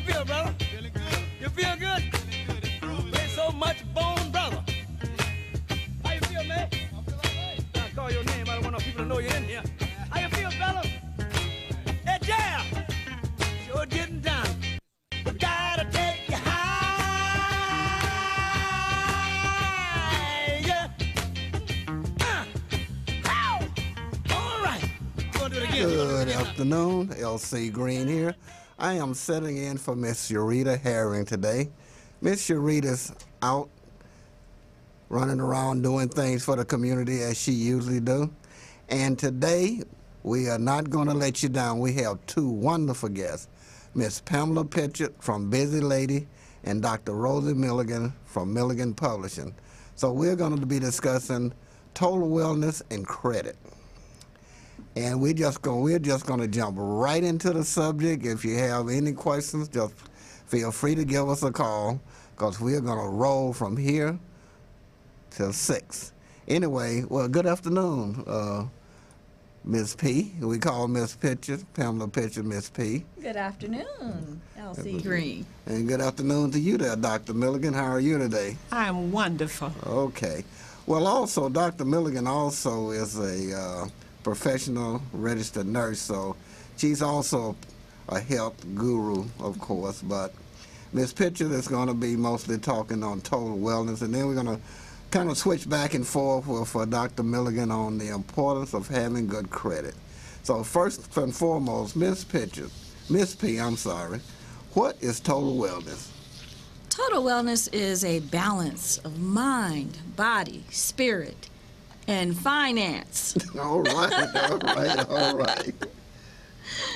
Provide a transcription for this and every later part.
you feel, brother? Feeling good. You feel good? Feeling good. Improving. Ain't so much bone, brother. How you feel, man? I feel all right. I call your name. I don't want no people to know you're in here. How you feel, fella? Hey, yeah. Sure getting down. Gotta take you high. Ow. All right. Gonna do it again. Good afternoon, L.C. Green here. I am sitting in for Miss Sharita Herring today. Miss Sharita's out running around doing things for the community as she usually do. And today, we are not going to let you down. We have two wonderful guests, Miss Pamela Pitchett from Busy Lady and Dr. Rosie Milligan from Milligan Publishing. So we're going to be discussing total wellness and credit. And we're just going to jump right into the subject. If you have any questions, just feel free to give us a call, because we're going to roll from here till 6. Anyway, well, good afternoon, Ms. P. We call Ms. Pitchett, Pamela Pitchett, Ms. P. Good afternoon, L.C. Green. And good afternoon to you there, Dr. Milligan. How are you today? I'm wonderful. Okay. Well, also, Dr. Milligan also is a professional registered nurse, so she's also a health guru, of course, but Ms. Pitchett is going to be mostly talking on total wellness, and then we're going to kind of switch back and forth with Dr. Milligan on the importance of having good credit. So first and foremost, Ms. Pitchett, Ms. P, I'm sorry, what is total wellness? Total wellness is a balance of mind, body, spirit, and finance. All right.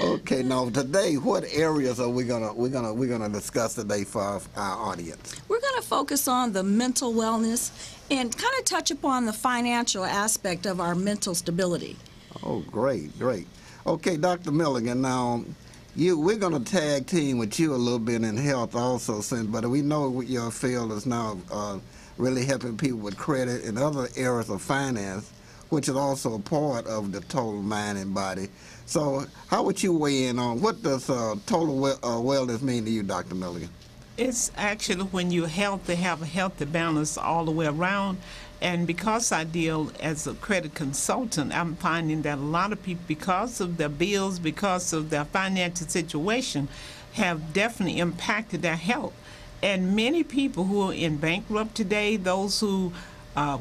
Okay, now today, what areas are we gonna discuss today for our audience? We're going to focus on the mental wellness and kind of touch upon the financial aspect of our mental stability. Oh, great. Okay, Dr. Milligan, now we're gonna tag team with you a little bit in health also, but we know your field is now really helping people with credit and other areas of finance, which is also a part of the total mind and body. So how would you weigh in on what does total wellness mean to you, Dr. Milligan? It's actually when you're healthy, have a healthy balance all the way around. And because I deal as a credit consultant, I'm finding that a lot of people, because of their bills, because of their financial situation, have definitely impacted their health. And many people who are in bankrupt today, those who,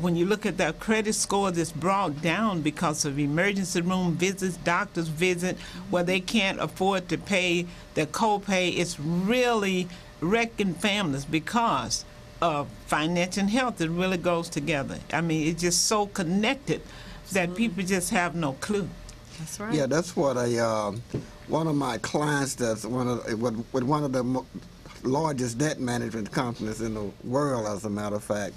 when you look at their credit score, that's brought down because of emergency room visits, doctor's visit, where they can't afford to pay their copay, it's really wrecking families because of finance and health. It really goes together. I mean, it's just so connected that people just have no clue. That's right. Yeah, that's what one of my clients that's with one of the largest debt management companies in the world, as a matter of fact.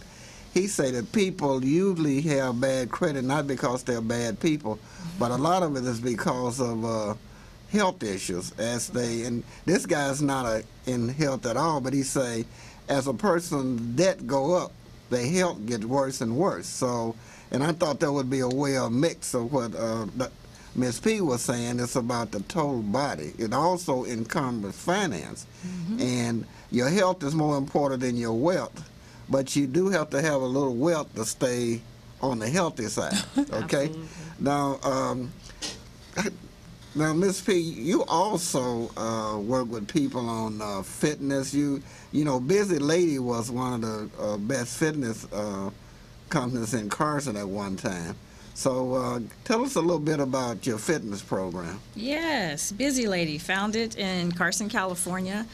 He said that people usually have bad credit not because they're bad people, but a lot of it is because of health issues. And this guy's not in health at all, but he say, as a person's debt go up, their health gets worse and worse. So, and I thought that would be a well mix of what Ms. P was saying. It's about the total body. It also encumbers finance. Mm-hmm. And your health is more important than your wealth, but you do have to have a little wealth to stay on the healthy side, okay? Now, Ms. P, you also work with people on fitness. You know, Busy Lady was one of the best fitness companies in Carson at one time. So tell us a little bit about your fitness program. Yes, Busy Lady, founded in Carson, California.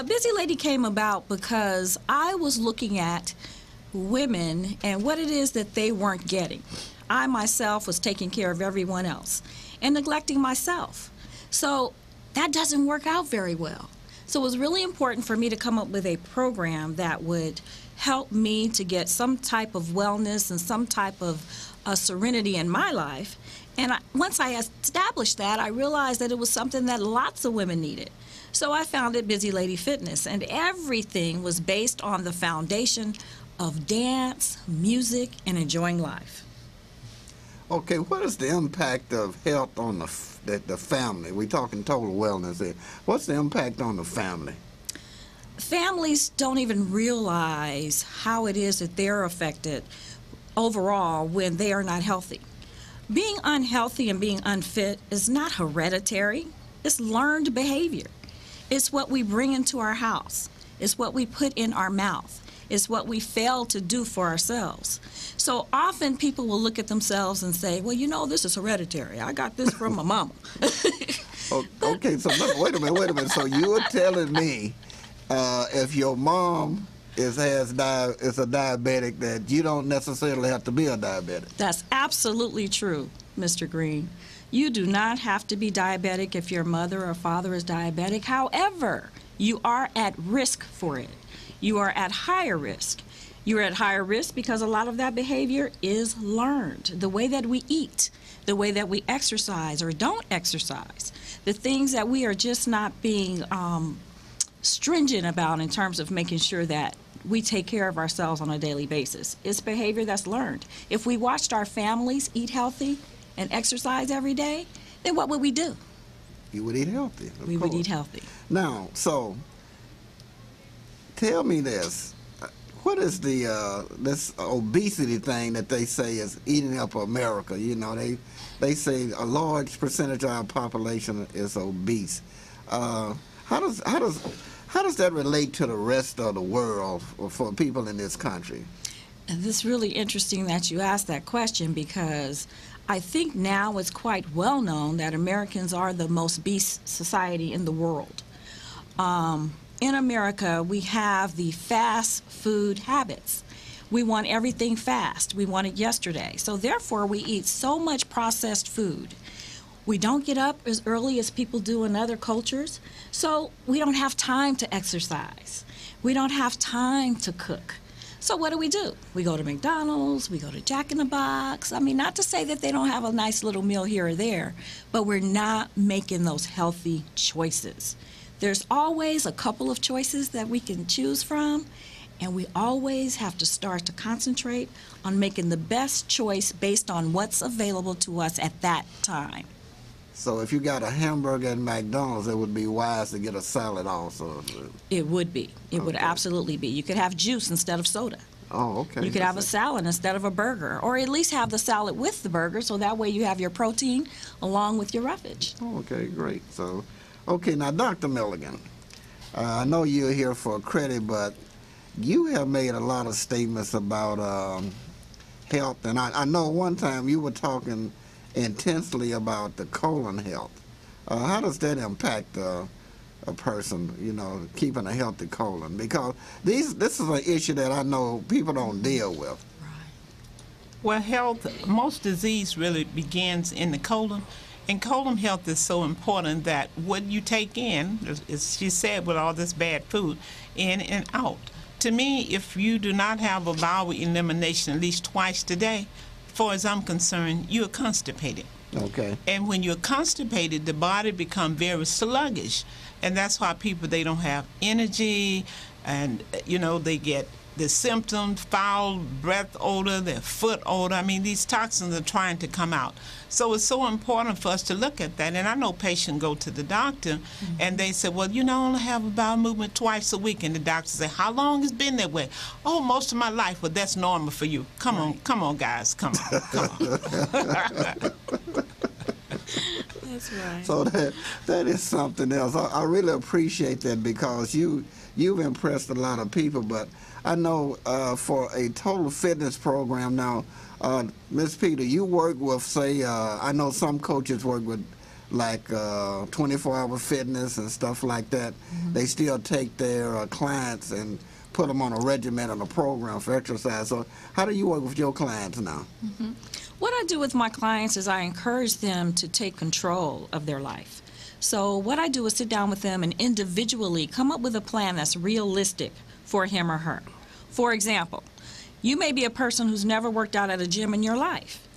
Busy Lady came about because I was looking at women and what it is that they weren't getting. I myself was taking care of everyone else and neglecting myself. So that doesn't work out very well. So it was really important for me to come up with a program that would help me to get some type of wellness and some type of serenity in my life. And once I established that, I realized that it was something that lots of women needed. So I founded Busy Lady Fitness, and everything was based on the foundation of dance, music, and enjoying life. Okay, what is the impact of health on the family? We're talking total wellness here. What's the impact on the family? families don't even realize how it is that they're affected overall when they are not healthy. Being unhealthy and being unfit is not hereditary, it's learned behavior. It's what we bring into our house, it's what we put in our mouth, it's what we fail to do for ourselves. So often people will look at themselves and say, well, you know, this is hereditary. I got this from my mama. Okay, so wait a minute. So you're telling me if your mom is a diabetic, that you don't necessarily have to be a diabetic? That's absolutely true, Mr. Green. You do not have to be diabetic if your mother or father is diabetic. However, you are at risk for it. You are at higher risk. You're at higher risk because a lot of that behavior is learned. The way that we eat, the way that we exercise or don't exercise, the things that we are just not being stringent about in terms of making sure that we take care of ourselves on a daily basis. It's behavior that's learned. If we watched our families eat healthy and exercise every day, then what would we do? You would eat healthy. We would eat healthy. Now, so tell me this. What is this obesity thing that they say is eating up America? You know, they say a large percentage of our population is obese. How does that relate to the rest of the world for people in this country? And this is really interesting that you asked that question, because I think now it's quite well known that Americans are the most obese society in the world. In America, we have the fast food habits. We want everything fast. We want it yesterday. So therefore, we eat so much processed food. We don't get up as early as people do in other cultures, so we don't have time to exercise. We don't have time to cook. So what do? We go to McDonald's, we go to Jack in the Box. I mean, not to say that they don't have a nice little meal here or there, but we're not making those healthy choices. There's always a couple of choices that we can choose from, and we always have to start to concentrate on making the best choice based on what's available to us at that time. So if you got a hamburger at McDonald's, it would be wise to get a salad also. It would be. It would absolutely be. You could have juice instead of soda. Oh, okay. You could have a salad instead of a burger, or at least have the salad with the burger, so that way you have your protein along with your roughage. Oh, okay, great. So, okay, now, Dr. Milligan, I know you're here for credit, but you have made a lot of statements about health, and I know one time you were talking intensely about the colon health. How does that impact a person, you know, keeping a healthy colon? Because this is an issue that I know people don't deal with. Well, most disease really begins in the colon, and colon health is so important that what you take in, as she said, with all this bad food, in and out. To me, if you do not have a bowel elimination at least twice a day, as far as I'm concerned, you're constipated. Okay. And when you're constipated, the body becomes very sluggish, and that's why people, they don't have energy, and you know, they get the symptoms, foul breath odor, their foot odor. I mean, these toxins are trying to come out. So it's so important for us to look at that. And I know patients go to the doctor and they say, well, you know, I only have a bowel movement twice a week. And the doctor say, how long has it been that way? Oh, most of my life. Well, that's normal for you. Come on, guys, come on. That's right. So that is something else. I really appreciate that, because you've impressed a lot of people. But I know for a total fitness program now, Ms. Peter, you work with, say, I know some coaches work with like 24-hour fitness and stuff like that. Mm-hmm. They still take their clients and put them on a regimen and a program for exercise. So how do you work with your clients now? Mm-hmm. What I do with my clients is I encourage them to take control of their life. So what I do is sit down with them and individually come up with a plan that's realistic for him or her. For example, you may be a person who's never worked out at a gym in your life.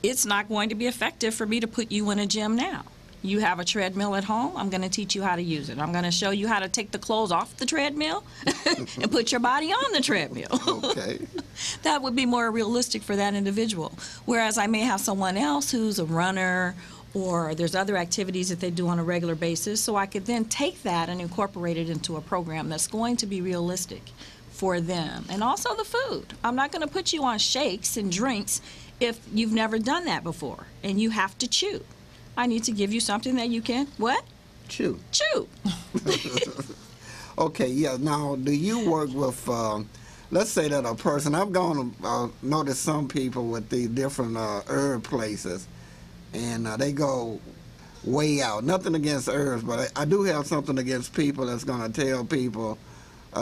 It's not going to be effective for me to put you in a gym now. You have a treadmill at home, I'm going to teach you how to use it. I'm going to show you how to take the clothes off the treadmill and put your body on the treadmill. Okay. That would be more realistic for that individual. Whereas I may have someone else who's a runner or there's other activities that they do on a regular basis. So I could then take that and incorporate it into a program that's going to be realistic for them. And also the food. I'm not going to put you on shakes and drinks if you've never done that before and you have to chew. I need to give you something that you can, what? Chew. Chew. Okay, yeah. Now, do you work with, let's say that a person, I've gone to notice some people with the different herb places, and they go way out. Nothing against herbs, but I do have something against people that's going to tell people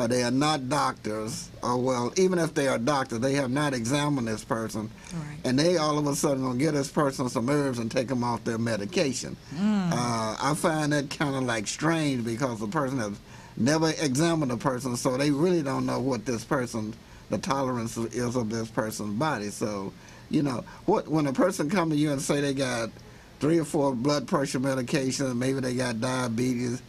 they are not doctors, or well, even if they are doctors, they have not examined this person, Right. and they all of a sudden gonna give this person some herbs and take them off their medication. I find that kind of like strange because the person has never examined the person, so they really don't know what this person, the tolerance is of this person's body. So, you know, when a person come to you and say they got 3 or 4 blood pressure medications, maybe they got diabetes,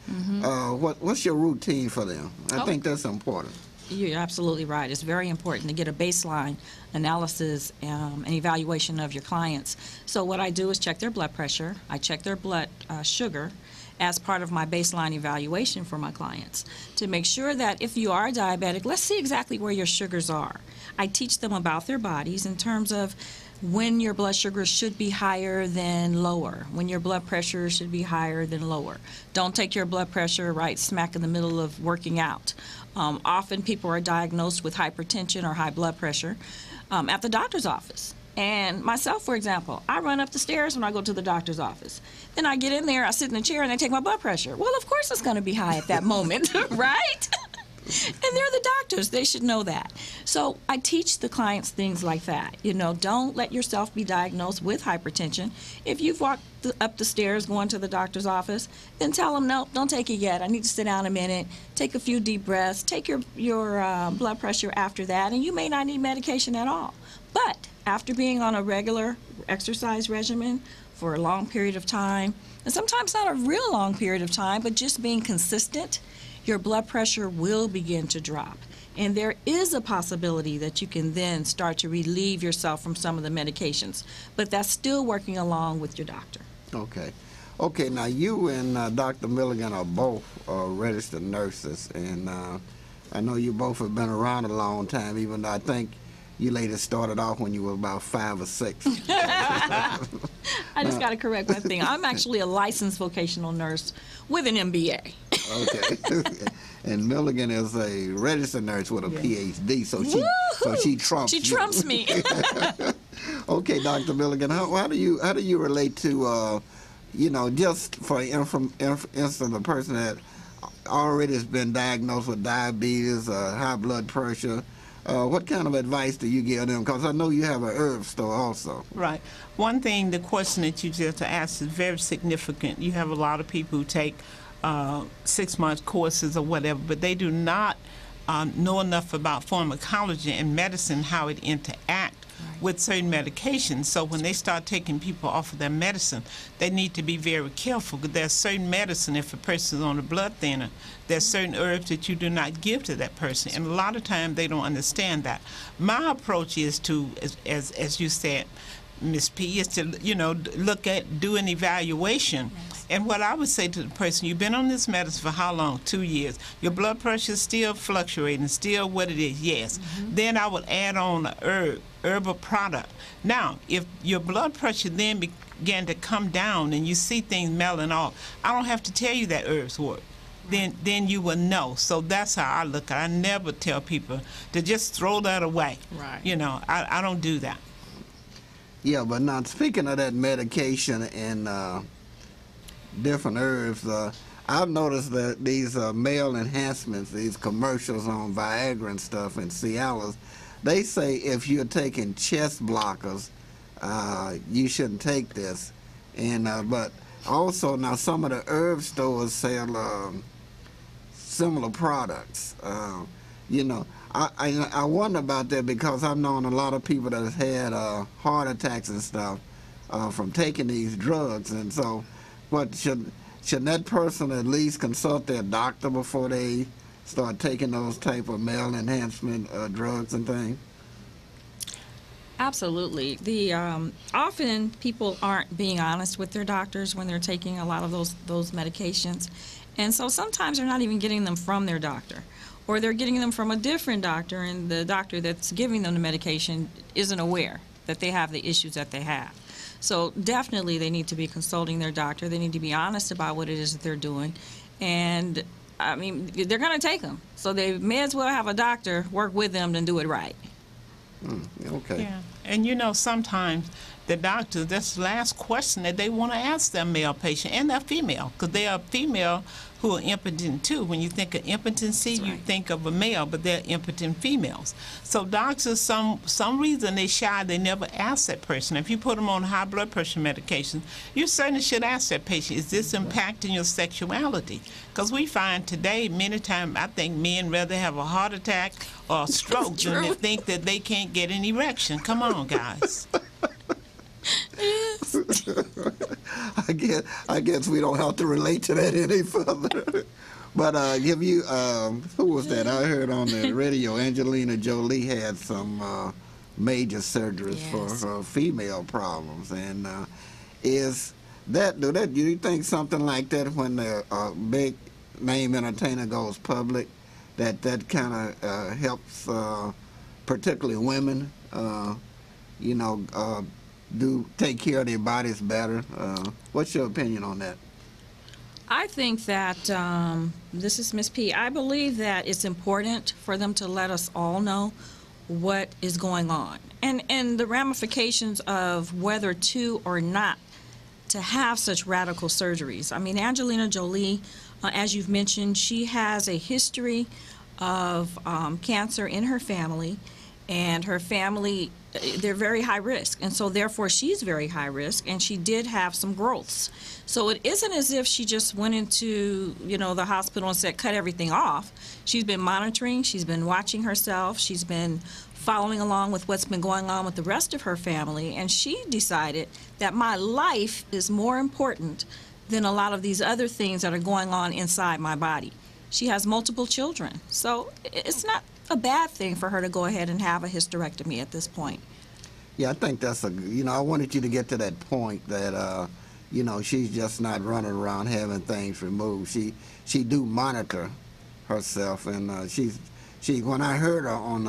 what's your routine for them? I think that's important. You're absolutely right. It's very important to get a baseline analysis and evaluation of your clients. So what I do is check their blood pressure. I check their blood sugar as part of my baseline evaluation for my clients to make sure that if you are diabetic, let's see exactly where your sugars are. I teach them about their bodies in terms of when your blood sugar should be higher than lower, when your blood pressure should be higher than lower. Don't take your blood pressure right smack in the middle of working out. Often people are diagnosed with hypertension or high blood pressure at the doctor's office. And myself, for example, I run up the stairs when I go to the doctor's office. Then I get in there, I sit in the chair, and they take my blood pressure. Well, of course it's going to be high at that moment, right? And they're the doctors. They should know that. So I teach the clients things like that. You know, don't let yourself be diagnosed with hypertension. If you've walked up the stairs going to the doctor's office, then tell them, no, don't take it yet. I need to sit down a minute, take a few deep breaths, take your blood pressure after that, and you may not need medication at all. But after being on a regular exercise regimen for a long period of time, and sometimes not a real long period of time, but just being consistent, your blood pressure will begin to drop. And there is a possibility that you can then start to relieve yourself from some of the medications. But that's still working along with your doctor. Okay. Okay, now you and Dr. Milligan are both registered nurses, and I know you both have been around a long time, even though I think you ladies started off when you were about 5 or 6. I just got to correct one thing. I'm actually a licensed vocational nurse with an MBA. Okay. And Milligan is a registered nurse with a PhD, so she trumps She trumps me. Okay, Dr. Milligan, how do you relate to you know, just for instance, a person that already has been diagnosed with diabetes, high blood pressure? What kind of advice do you give them? Because I know you have a herb store also. Right. One thing, the question that you just asked is very significant. You have a lot of people who take 6-month courses or whatever, but they do not know enough about pharmacology and medicine, how it interacts with certain medications. So when they start taking people off of their medicine, they need to be very careful, because there's certain medicine, if a person is on a blood thinner, there's certain herbs that you do not give to that person, and a lot of times they don't understand that. My approach is to, as you said, Ms. P, is to, you know, do an evaluation. Yes. And what I would say to the person, you've been on this medicine for how long? 2 years. Your blood pressure is still fluctuating, still what it is, yes. Then I would add on a herbal product. Now, if your blood pressure then began to come down and you see things melting off, I don't have to tell you that herbs work. Then you will know. So that's how I look at it. I never tell people to just throw that away. Right. You know, I don't do that. Yeah, but now speaking of that medication and different herbs, I've noticed that these male enhancements, these commercials on Viagra and stuff and Cialis, they say if you're taking chest blockers, you shouldn't take this. And but also now some of the herb stores sell similar products. You know, I wonder about that, because I've known a lot of people that have had heart attacks and stuff from taking these drugs. And so, what should that person at least consult their doctor before they start taking those type of male enhancement drugs and things? Absolutely. The often people aren't being honest with their doctors when they're taking a lot of those medications, and so sometimes they're not even getting them from their doctor, or they're getting them from a different doctor, and the doctor that's giving them the medication isn't aware that they have the issues that they have. So definitely they need to be consulting their doctor. They need to be honest about what it is that they're doing, and I mean they're going to take them, so they may as well have a doctor work with them and do it right. Okay. Yeah, and you know, sometimes the doctors, that's the last question that they want to ask their male patient and their female, because they are female who are impotent too. When you think of impotency, That's you right. think of a male, but they're impotent females. So doctors, some reason they shy, they never ask that person. If you put them on high blood pressure medication, you certainly should ask that patient, is this impacting your sexuality? Because we find today, many times, I think men rather have a heart attack or a stroke than to think that they can't get an erection. Come on, guys. I guess we don't have to relate to that any further. But give you who was that? I heard on the radio Angelina Jolie had some major surgeries for Yes. her female problems, and is do you think something like that when the big name entertainer goes public, that kind of helps particularly women, do take care of their bodies better? What's your opinion on that? I think that this is Miss P. I believe that it's important for them to let us all know what is going on and the ramifications of whether to or not to have such radical surgeries. I mean, Angelina Jolie, as you've mentioned, she has a history of cancer in her family, and her family, they're very high risk, and so therefore she's very high risk, and she did have some growths. So it isn't as if she just went into the hospital and said cut everything off. She's been monitoring, she's been watching herself, she's been following along with what's been going on with the rest of her family, and she decided that my life is more important than a lot of these other things that are going on inside my body. She has multiple children, so it's not a bad thing for her to go ahead and have a hysterectomy at this point. Yeah, I think that's I wanted you to get to that point that, she's just not running around having things removed. She do monitor herself, and when I heard her on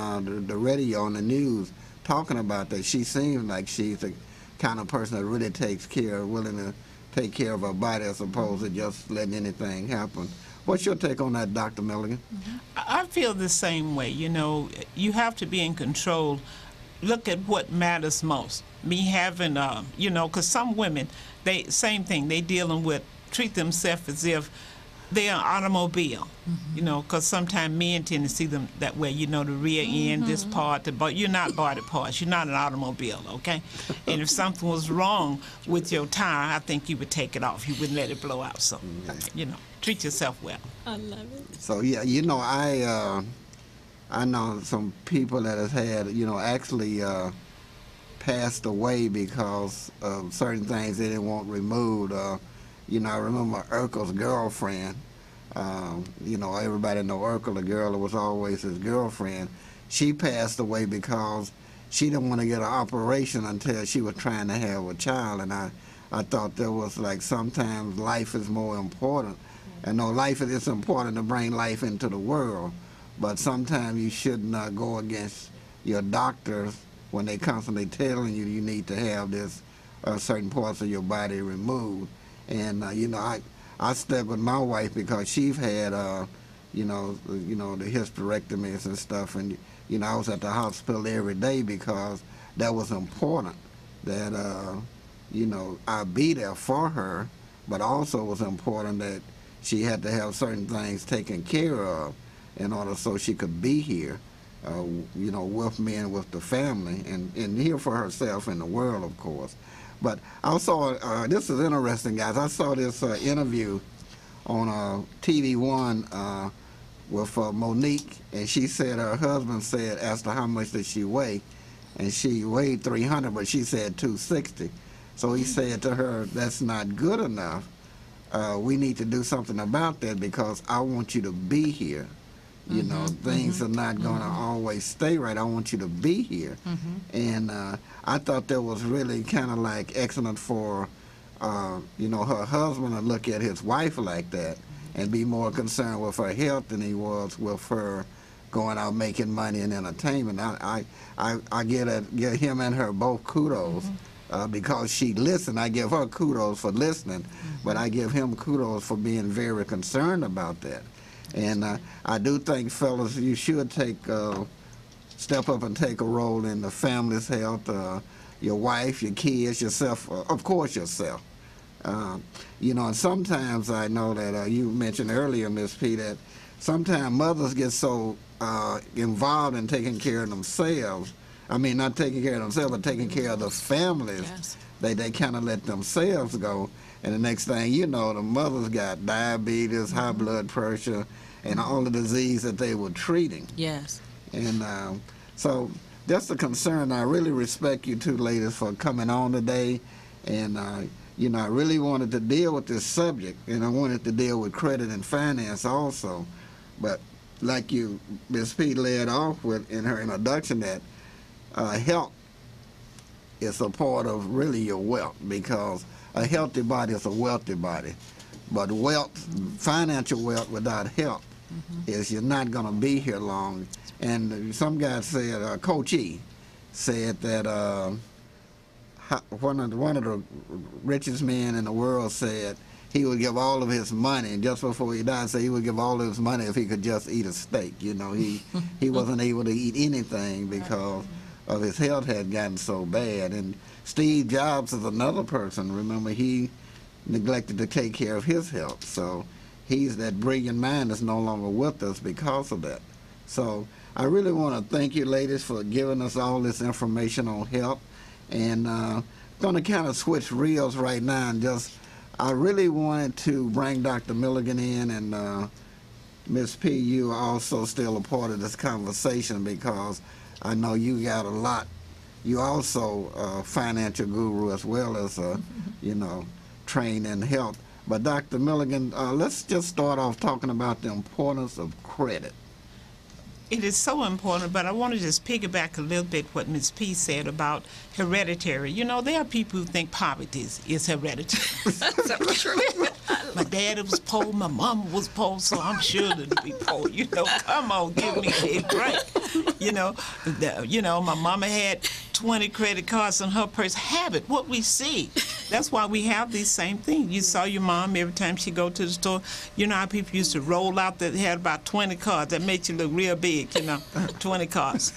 the radio, on the news, talking about that, she seems like she's the kind of person that really takes care, willing to take care of her body as opposed to just letting anything happen. What's your take on that, Dr. Milligan? I feel the same way. You have to be in control. Look at what matters most. Me having, because some women, same thing, they treat themselves as if they're an automobile, because sometimes men tend to see them that way, the rear end, this part, but you're not body parts. You're not an automobile, okay? And if something was wrong with your tire, I think you would take it off. You wouldn't let it blow out. So, treat yourself well. I love it. So, yeah, I know some people that have had, actually passed away because of certain things they didn't want removed. I remember Urkel's girlfriend. Everybody know Urkel, the girl that was always his girlfriend. She passed away because she didn't want to get an operation until she was trying to have a child. And I thought there was like sometimes life is more important. And no, it's important to bring life into the world, but sometimes you should not go against your doctors when they constantly telling you need to have this certain parts of your body removed. And I stuck with my wife because she's had the hysterectomies and stuff, and I was at the hospital every day because that was important. That I be there for her, but also it was important that she had to have certain things taken care of in order so she could be here, with me and with the family, and here for herself and the world, of course. But I saw, this is interesting, guys. I saw this interview on TV One with Monique, and she said her husband asked her how much did she weigh, and she weighed 300, but she said 260. So he said to her, that's not good enough. We need to do something about that because I want you to be here. You know, things are not going to always stay right. I want you to be here. And I thought that was really kind of like excellent for, you know, her husband to look at his wife like that and be more concerned with her health than he was with her going out making money and entertainment. I give him and her both kudos. Because she listened. I give her kudos for listening, but I give him kudos for being very concerned about that. And I do think, fellas, you should step up and take a role in the family's health, your wife, your kids, yourself, of course yourself. You know, and sometimes I know that you mentioned earlier, Miss P, that sometimes mothers get so involved in taking care of themselves. I mean, not taking care of themselves, but taking care of the families. Yes. They kind of let themselves go. And the next thing you know, the mother's got diabetes, high blood pressure, and all the disease that they were treating. Yes. And so that's the concern. I really respect you two ladies for coming on today. And, you know, I really wanted to deal with this subject, and I wanted to deal with credit and finance also. But like you, Ms. P led off with in her introduction, that health is a part of really your wealth, because a healthy body is a wealthy body. But wealth, financial wealth without health, is you're not going to be here long. And some guy said, Coach E said that one of the richest men in the world said he would give all of his money, and just before he died, said he would give all of his money if he could just eat a steak. You know, he wasn't able to eat anything because of his health had gotten so bad. And Steve Jobs is another person. Remember, he neglected to take care of his health. So he's that brilliant mind that's no longer with us because of that. So I really want to thank you ladies for giving us all this information on health. And going to kind of switch reels right now, and just I really wanted to bring Dr. Milligan in, and Ms. P, you are also still a part of this conversation, because I know you got a lot. You also a financial guru as well as you know, trained in health. But Dr. Milligan, let's just start off talking about the importance of credit. It is so important, but I want to just piggyback a little bit what Ms. P said about hereditary. You know, there are people who think poverty is hereditary. That's so true. My dad was poor, my mom was poor, so I'm sure to be poor. You know, come on, give me a break. You know, my mama had 20 credit cards on her purse. Habit, what we see. That's why we have these same things. You saw your mom every time she go to the store. You know how people used to roll out that had about 20 cards. That made you look real big, you know, 20 cards.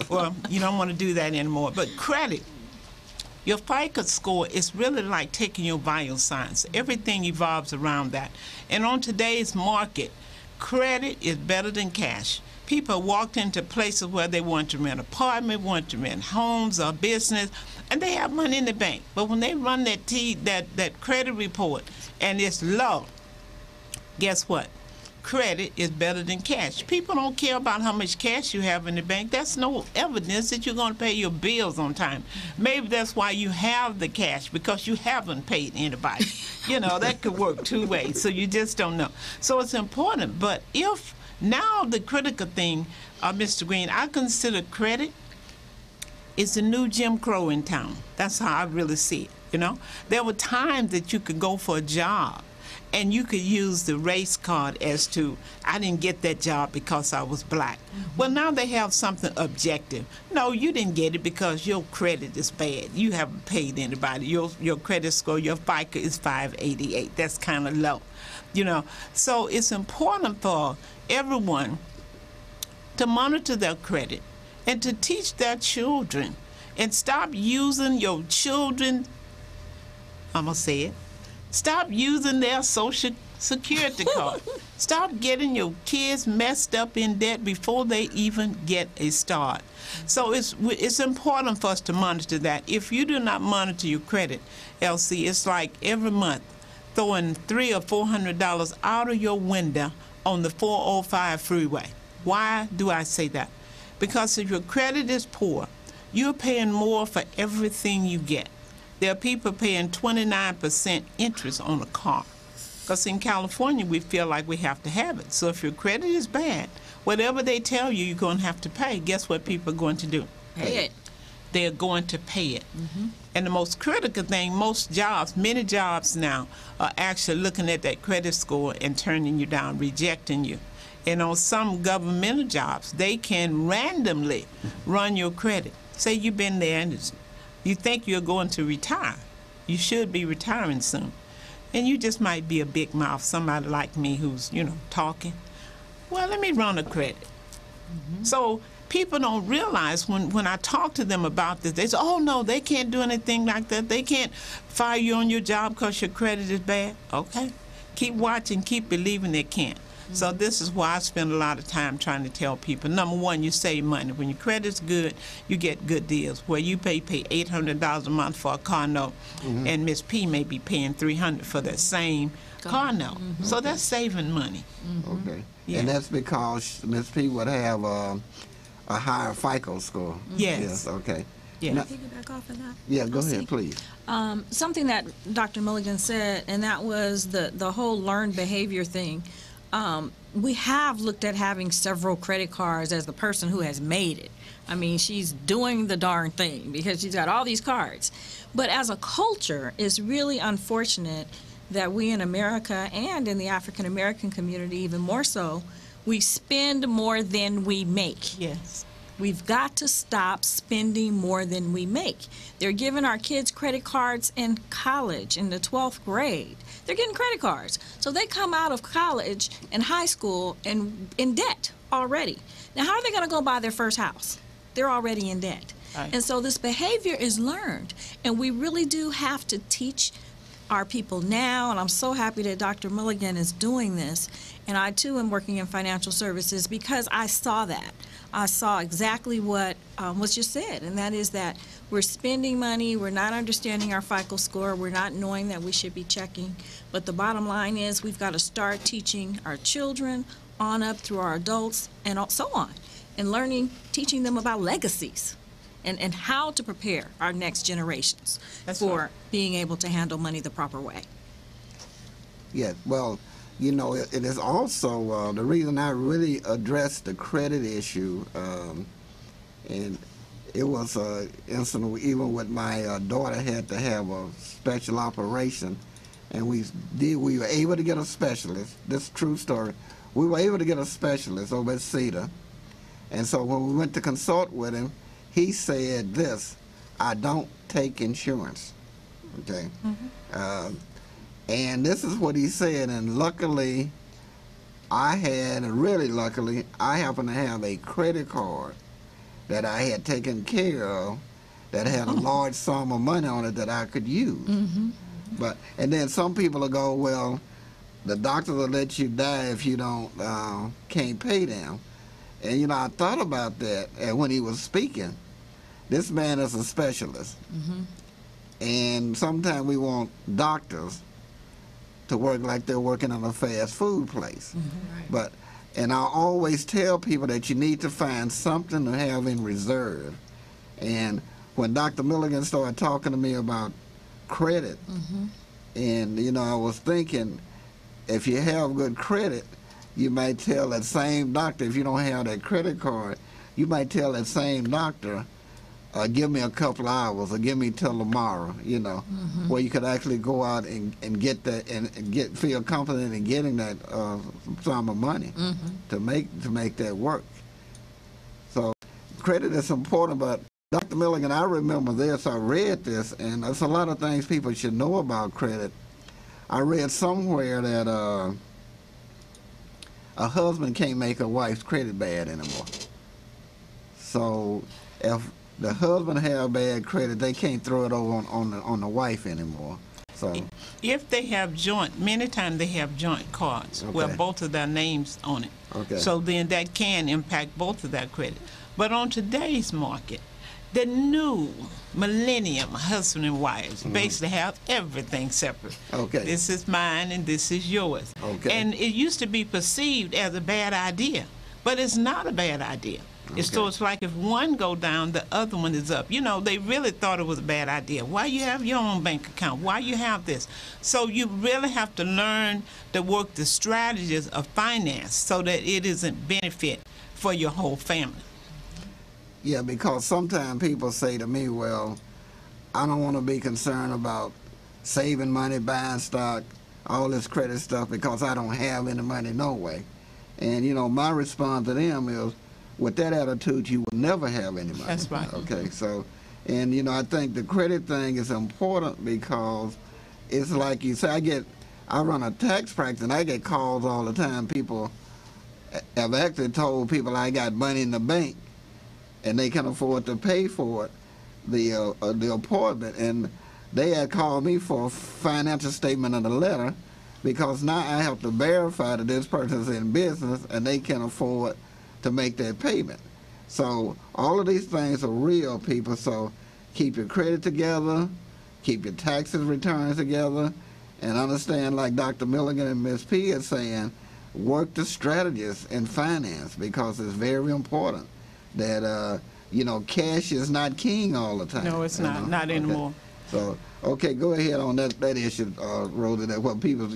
Well, you don't want to do that anymore. But credit, your FICO score is really like taking your vital signs. Everything evolves around that. And on today's market, credit is better than cash. People walked into places where they want to rent apartment, want to rent homes or business, and they have money in the bank. But when they run that credit report and it's low, guess what? Credit is better than cash. People don't care about how much cash you have in the bank. That's no evidence that you're going to pay your bills on time. Maybe that's why you have the cash, because you haven't paid anybody. You know, that could work two ways, so you just don't know. So it's important. But if now the critical thing, Mr. Green, I consider credit is the new Jim Crow in town. That's how I really see it, you know. There were times that you could go for a job and you could use the race card as to, I didn't get that job because I was black. Well, now they have something objective. No, you didn't get it because your credit is bad. You haven't paid anybody. Your credit score, your FICO is 588. That's kind of low, you know. So it's important for everyone to monitor their credit and to teach their children, and stop using your children, I'm going to say it, stop using their Social Security card. Stop getting your kids messed up in debt before they even get a start. So it's important for us to monitor that. If you do not monitor your credit, LC, it's like every month throwing $300 or $400 out of your window on the 405 freeway. Why do I say that? Because if your credit is poor, you're paying more for everything you get. There are people paying 29% interest on a car. Because in California, we feel like we have to have it. So if your credit is bad, Whatever they tell you, you're going to have to pay. Guess what people are going to do? Pay it. They're going to pay it. And the most critical thing, most jobs, many jobs now, are actually looking at that credit score and turning you down, rejecting you. And on some governmental jobs, they can randomly run your credit. Say you've been there and you think you're going to retire. You should be retiring soon. And you just might be a big mouth, somebody like me who's, talking. Well, let me run a credit. So people don't realize when I talk to them about this, they say, oh, no, they can't do anything like that. They can't fire you on your job because your credit is bad. Okay. Keep watching, keep believing they can't. So this is why I spend a lot of time trying to tell people, number one, you save money. When your credit's good, you get good deals. Where you pay $800 a month for a car note, and Miss P may be paying $300 for that same car note. So that's saving money. Okay. Yeah. And that's because Miss P would have a higher FICO score. Yes. Okay. Yeah. Now- Piggyback off of that. Yeah, go I'll ahead, see. please. Something that Dr. Milligan said, and that was the whole learned behavior thing. We have looked at having several credit cards as the person who has made it. I mean, she's doing the darn thing because she's got all these cards. But as a culture, it's really unfortunate that we in America and in the African American community even more so, we spend more than we make. Yes. We've got to stop spending more than we make. They're giving our kids credit cards in college, in the 12th grade. They're getting credit cards. So they come out of college and high school and in debt already. Now, how are they going to go buy their first house? They're already in debt. Right. And so this behavior is learned. And we really do have to teach our people now, and I'm so happy that Dr. Milligan is doing this. And I, too, am working in financial services because I saw that. I saw exactly what you said, and that is that we're spending money, we're not understanding our FICO score, we're not knowing that we should be checking. But the bottom line is we've got to start teaching our children on up through our adults and so on, and teaching them about legacies and how to prepare our next generations for being able to handle money the proper way. Yeah, well, it is also the reason I really addressed the credit issue, and it was an incident even with my daughter had to have a special operation, and we were able to get a specialist. This is a true story. We were able to get a specialist over at CEDA, and so when we went to consult with him, he said this: I don't take insurance. Okay. And this is what he said, and luckily, really luckily, I happen to have a credit card that I had taken care of that had a large sum of money on it that I could use. And then some people will go, well, the doctor will let you die if you can't pay them. And I thought about that, and when he was speaking, this man is a specialist. And sometimes we want doctors to work like they're working in a fast food place. And I always tell people that you need to find something to have in reserve. And when Dr. Milligan started talking to me about credit, and I was thinking, if you have good credit, you might tell that same doctor, if you don't have that credit card, you might tell that same doctor, give me a couple hours or give me till tomorrow, where you could actually go out and get that and feel confident in getting that sum of money to make that work. So credit is important, but Dr. Milligan, I remember this, I read this, and there's a lot of things people should know about credit. I read somewhere that a husband can't make a wife's credit bad anymore. So if the husband have bad credit, they can't throw it over on the wife anymore. So if they have many times they have joint cards where both of their names on it. So then that can impact both of their credit. But on today's market, the new millennium husband and wives basically have everything separate. This is mine and this is yours. And it used to be perceived as a bad idea, but it's not a bad idea. So it's like if one go down, the other one is up. You know, they really thought it was a bad idea. Why you have your own bank account? Why you have this? So you really have to learn to work the strategies of finance so that it isn't benefit for your whole family. Yeah, because sometimes people say to me, well, I don't want to be concerned about saving money, buying stock, all this credit stuff, because I don't have any money no way. And, you know, my response to them is, with that attitude, you will never have any money. That's right. Okay, so, and, you know, I think the credit thing is important because it's like you say, I run a tax practice, and I get calls all the time. People have actually told people I got money in the bank, and they can afford to pay for it, the appointment, and they had called me for a financial statement and a letter, because now I have to verify that this person's in business and they can afford to make that payment. So all of these things are real, people. So keep your credit together, keep your taxes returns together, and understand, like Dr. Milligan and Ms. P are saying, work the strategies in finance, because it's very important that you know, cash is not king all the time. No, it's not. Not anymore. So, okay, go ahead on that issue, Rhoda, that what people,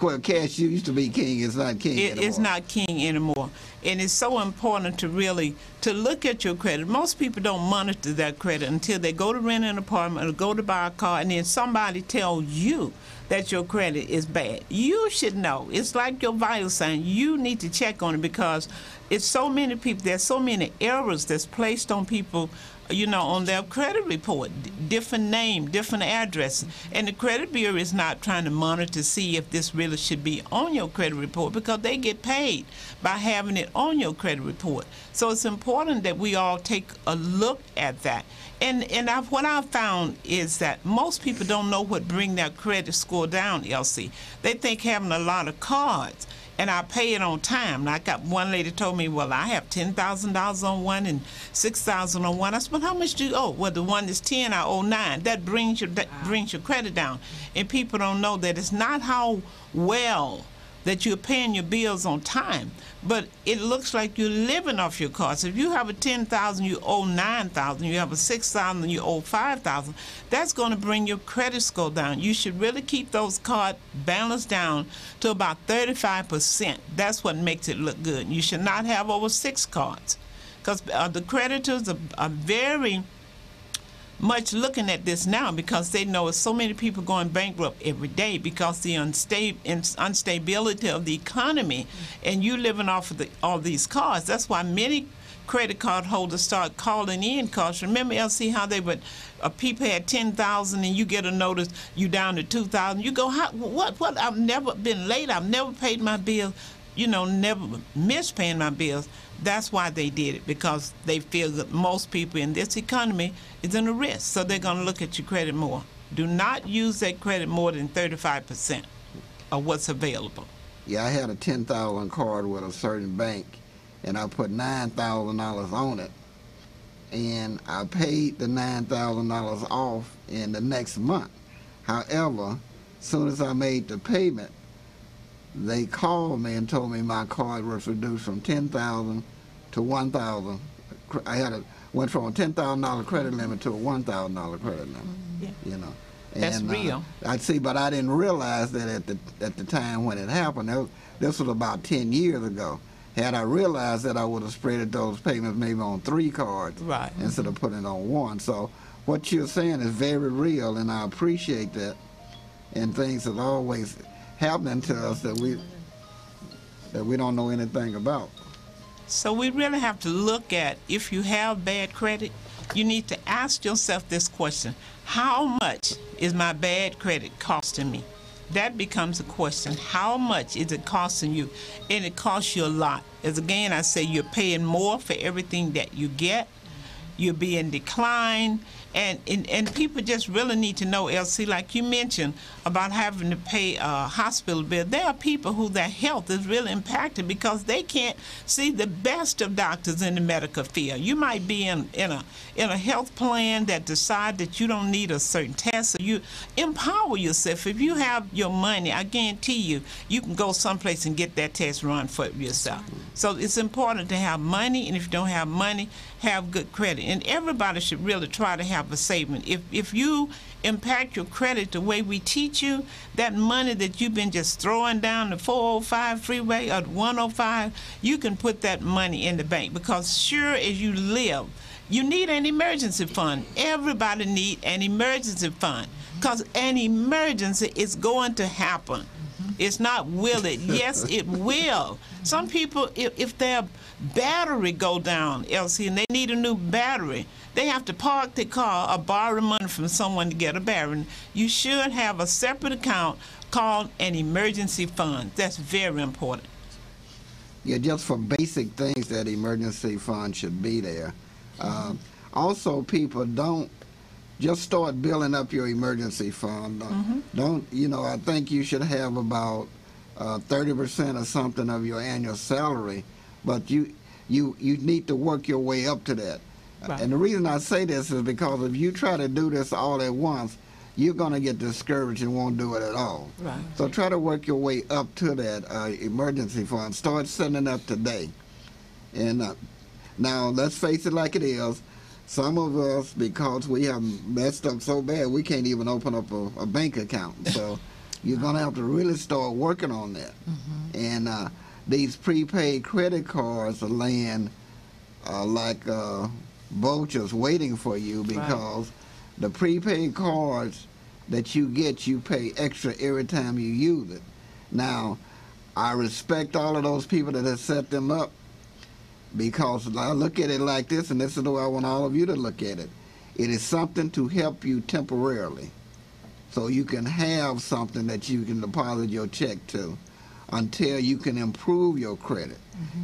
well, cash used to be king, it's not king anymore. It's not king anymore. And it's so important to really, to look at your credit. Most people don't monitor their credit until they go to rent an apartment or go to buy a car, and then somebody tells you that your credit is bad. You should know. It's like your vital sign. You need to check on it, because it's so many people, there's so many errors that's placed on people, you know, on their credit report, different name, different addresses. And the credit bureau is not trying to monitor to see if this really should be on your credit report, because they get paid by having it on your credit report. So it's important that we all take a look at that. And what I've found is that most people don't know what bring their credit score down, Elsie. They think having a lot of cards and I pay it on time. Like one lady told me, well, I have $10,000 on one and $6,000 on one. I said, well, how much do you owe? Well, the one is 10, I owe 9. That brings your credit down. And people don't know that it's not how well that you're paying your bills on time, but it looks like you're living off your cards. If you have a $10,000, you owe $9,000. You have a $6,000, you owe $5,000. That's going to bring your credit score down. You should really keep those card balance down to about 35%. That's what makes it look good. You should not have over 6 cards, because the creditors are very much looking at this now, because they know so many people going bankrupt every day because the instability of the economy, and you living off of all these cards. That's why many credit card holders start calling in cards. Remember, LC, how they would, people had 10,000 and you get a notice you down to 2,000. You go, what? I've never been late. I've never paid my bills. You know, never missed paying my bills. That's why they did it, because they feel that most people in this economy is in a risk, so they're going to look at your credit more. Do not use that credit more than 35% of what's available. Yeah, I had a $10,000 card with a certain bank, and I put $9,000 on it, and I paid the $9,000 off in the next month. However, as soon as I made the payment, they called me and told me my card was reduced from $10,000 to $1,000. I went from a $10,000 credit limit to a $1,000 credit limit. Yeah. You know, That's real. I see, but I didn't realize that at the time when it happened. This was about 10 years ago. Had I realized that, I would have spread those payments maybe on 3 cards, right, instead of putting it on 1. So what you're saying is very real, and I appreciate that. And things are always happening to us that we don't know anything about. So we really have to look at, if you have bad credit, you need to ask yourself this question: how much is my bad credit costing me? That becomes a question. How much is it costing you? And it costs you a lot. As again I say, you're paying more for everything that you get. you'll be in decline. And people just really need to know, LC, like you mentioned, about having to pay a hospital bill. There are people who their health is really impacted because they can't see the best of doctors in the medical field. You might be in a health plan that decide that you don't need a certain test. So you empower yourself. If you have your money, I guarantee you, you can go someplace and get that test run for yourself. So it's important to have money, and if you don't have money, have good credit. And everybody should really try to have a saving. If you impact your credit the way we teach you, that money that you've been just throwing down the 405 freeway or the 105, you can put that money in the bank, because sure as you live, you need an emergency fund. Everybody needs an emergency fund, because an emergency is going to happen. It's not will it. Yes, it will. Some people, if their battery go down, LC, and they need a new battery, they have to park their car or borrow money from someone to get a battery. You should have a separate account called an emergency fund. That's very important. Yeah, just for basic things, that emergency fund should be there. Also, people, don't just start building up your emergency fund. Don't, I think you should have about 30% or something of your annual salary, but you need to work your way up to that. Right. And the reason I say this is because if you try to do this all at once, you're going to get discouraged and won't do it at all. Right. So try to work your way up to that emergency fund. Start setting it up today. And now, let's face it like it is. Some of us, because we have messed up so bad, we can't even open up a bank account. So you're going to have to really start working on that. And these prepaid credit cards are laying like vultures waiting for you, because the prepaid cards that you get, you pay extra every time you use it. Now, I respect all of those people that have set them up, because I look at it like this, and this is the way I want all of you to look at it. It is something to help you temporarily, so you can have something that you can deposit your check to until you can improve your credit.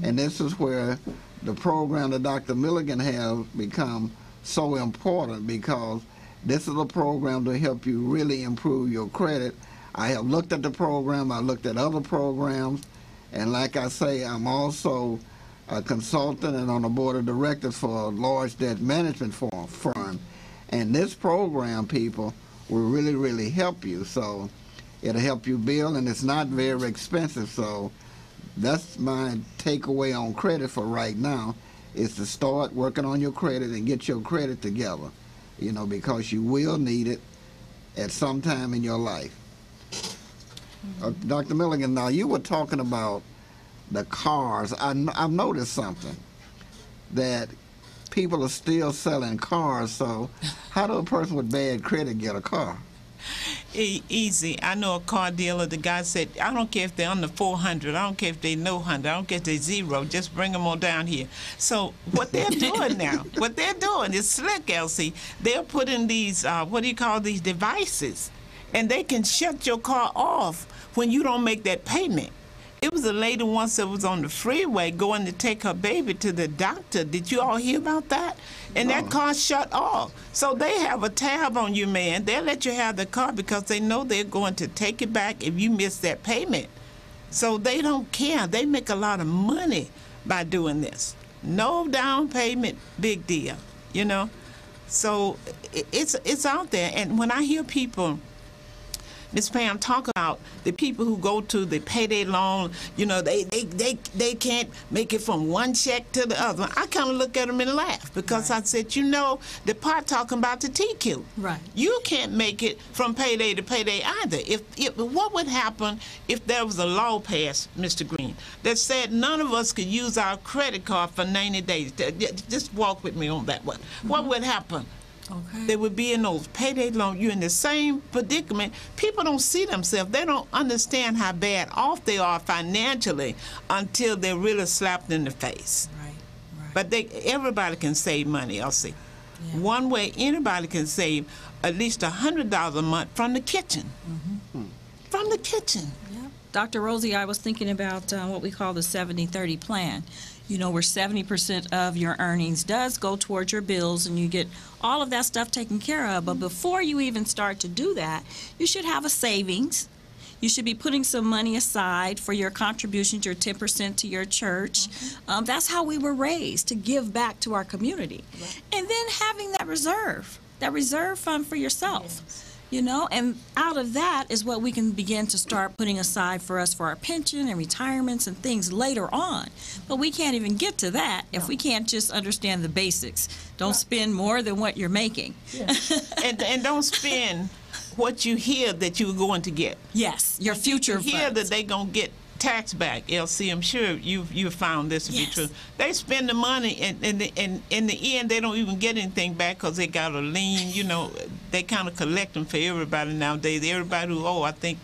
And this is where the program that Dr. Milligan has become so important, because this is a program to help you really improve your credit. I have looked at the program, I looked at other programs, and like I say, I'm also a consultant and on the board of directors for a large debt management firm. And this program, people, will really, really help you. So it'll help you build, and it's not very expensive. So that's my takeaway on credit for right now, is to start working on your credit and get your credit together, because you will need it at some time in your life. Dr. Milligan, now you were talking about the cars. I've noticed something, that people are still selling cars. So how do a person with bad credit get a car? Easy. I know a car dealer, the guy said, I don't care if they're under 400, I don't care if they know 100, I don't care if they're 0, just bring them on down here. So what they're doing now, what they're doing is slick, Elsie. They're putting these, what do you call these devices, and they can shut your car off when you don't make that payment. It was a lady once that was on the freeway going to take her baby to the doctor. Did you all hear about that? And that car shut off. So they have a tab on you, man. They'll let you have the car because they know they're going to take it back if you miss that payment. So they don't care. They make a lot of money by doing this. No down payment, big deal, So it's out there. And when I hear people, Ms. Pam, talk about the people who go to the payday loan, they can't make it from one check to the other. I kind of look at them and laugh, because I said, the part talking about the TQ. Right. You can't make it from payday to payday either. What would happen if there was a law passed, Mr. Green, that said none of us could use our credit card for 90 days? Just walk with me on that one. What would happen? Okay. They would be in those payday loans. You're in the same predicament. People don't see themselves. They don't understand how bad off they are financially until they're really slapped in the face. Right. But everybody can save money, Elsie. Yeah. One way anybody can save at least $100 a month from the kitchen. From the kitchen. Yep. Dr. Rosie, I was thinking about what we call the 70-30 plan. you know, where 70% of your earnings does go towards your bills and you get all of that stuff taken care of. But before you even start to do that, you should have a savings. You should be putting some money aside for your contributions, your 10% to your church. That's how we were raised, to give back to our community. Right. And then having that reserve fund for yourself. Yes. You know, and out of that is what we can begin to start putting aside for us for our pension and retirements and things later on. But we can't even get to that if we can't just understand the basics. Don't spend more than what you're making. Yeah. and don't spend what you hear that you're going to get. Yes, your future funds. You hear that they're going to get tax back, LC. I'm sure you've found this to be true. They spend the money, and in the end, they don't even get anything back because they got a lien. You know, they kind of collect them for everybody nowadays. Everybody who I think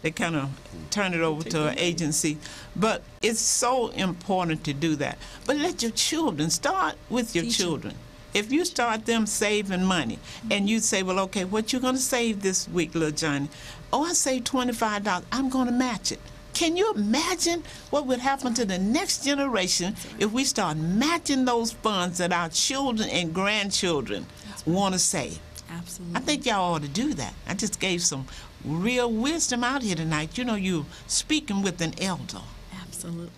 they kind of turn it over to an agency. But it's so important to do that. But let your children start with your children. If you start them saving money, and you say, well, okay, what you going to save this week, little Johnny? Oh, I saved $25. I'm going to match it. Can you imagine what would happen to the next generation if we start matching those funds that our children and grandchildren want to save? Absolutely. I think y'all ought to do that. I just gave some real wisdom out here tonight. You know, you speaking with an elder. Absolutely.